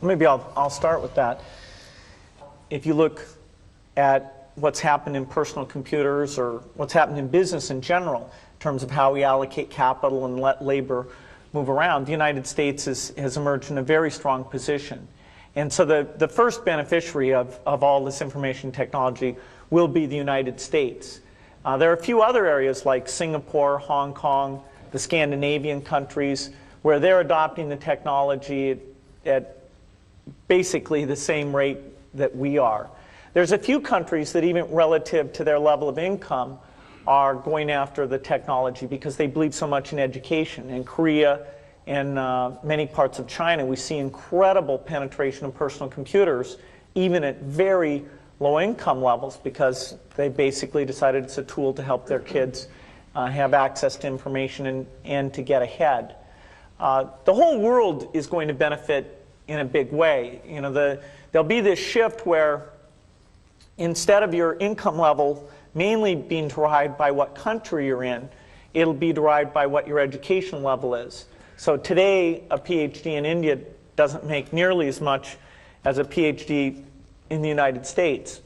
Maybe I'll start with that. If you look at what's happened in personal computers or what's happened in business in general, in terms of how we allocate capital and let labor move around, the United States has emerged in a very strong position. And so the first beneficiary of all this information technology will be the United States. There are a few other areas like Singapore, Hong Kong, the Scandinavian countries, where they're adopting the technology at basically the same rate that we are. There's a few countries that even relative to their level of income are going after the technology because they believe so much in education. In Korea and many parts of China, we see incredible penetration of personal computers, even at very low income levels, because they basically decided it's a tool to help their kids have access to information and to get ahead. The whole world is going to benefit in a big way. You know, there'll be this shift where instead of your income level mainly being derived by what country you're in, it'll be derived by what your education level is. So today, a PhD in India doesn't make nearly as much as a PhD in the United States.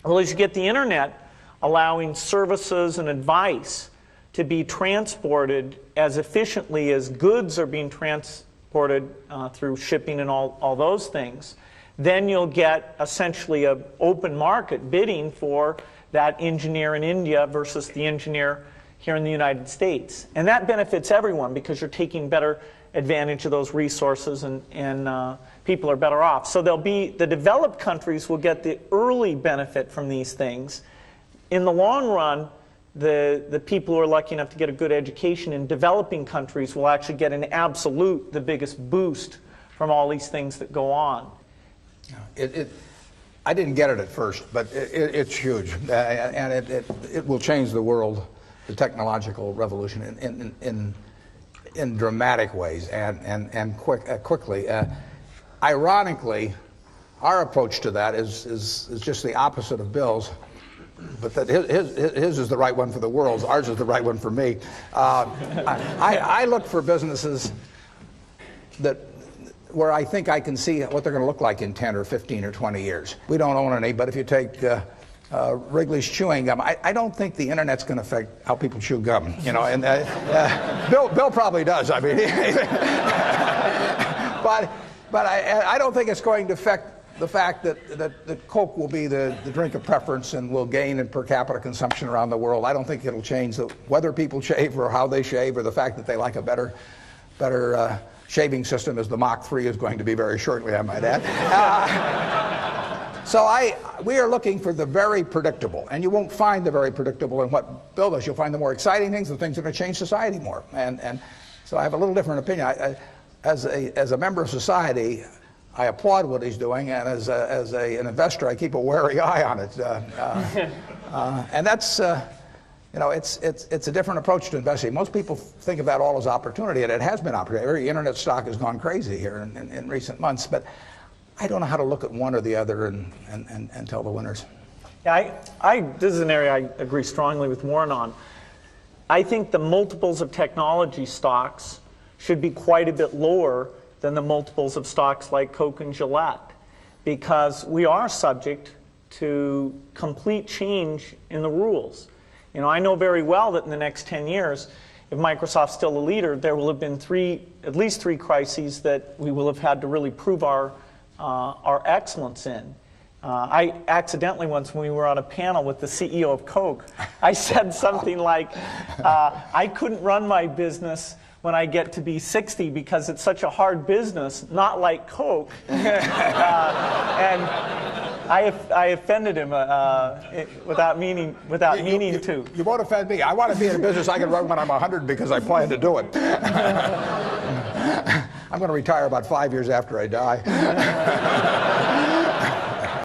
Well, as you get the internet allowing services and advice to be transported as efficiently as goods are being transported through shipping and all those things, then you'll get essentially an open market bidding for that engineer in India versus the engineer here in the United States. And that benefits everyone because you're taking better advantage of those resources and people are better off. So the developed countries will get the early benefit from these things. In the long run, the people who are lucky enough to get a good education in developing countries will actually get an absolute, the biggest boost from all these things that go on. I didn't get it at first, but it's huge, and it will change the world, the technological revolution, in dramatic ways and quickly. Ironically, our approach to that is just the opposite of Bill's. But that his is the right one for the world. Ours is the right one for me. I look for businesses where I think I can see what they're going to look like in 10 or 15 or 20 years. We don't own any, but if you take Wrigley's chewing gum, I don't think the internet's going to affect how people chew gum. You know, and Bill probably does. I mean, but I don't think it's going to affect the fact that Coke will be the drink of preference and will gain in per capita consumption around the world. I don't think it'll change whether people shave or how they shave or the fact that they like a better shaving system, as the Mach 3 is going to be very shortly, I might add. So we are looking for the very predictable, and you won't find the very predictable in what Bill does. You'll find the more exciting things, the things that are going to change society more. And so I have a little different opinion. As a member of society, I applaud what he's doing, and as an investor, I keep a wary eye on it. And that's, it's a different approach to investing. Most people think of that all as opportunity, and it has been opportunity. Every internet stock has gone crazy here in recent months, but I don't know how to look at one or the other and tell the winners. Yeah, this is an area I agree strongly with Warren on. I think the multiples of technology stocks should be quite a bit lower than the multiples of stocks like Coke and Gillette, because we are subject to complete change in the rules. You know, I know very well that in the next 10 years, if Microsoft's still a leader, there will have been at least three crises that we will have had to really prove our excellence in. I accidentally once, when we were on a panel with the CEO of Coke, I said something like, I couldn't run my business when I get to be 60 because it's such a hard business, not like Coke. And I offended him without meaning to. You won't offend me. I want to be in a business I can run when I'm 100 because I plan to do it. I'm going to retire about 5 years after I die.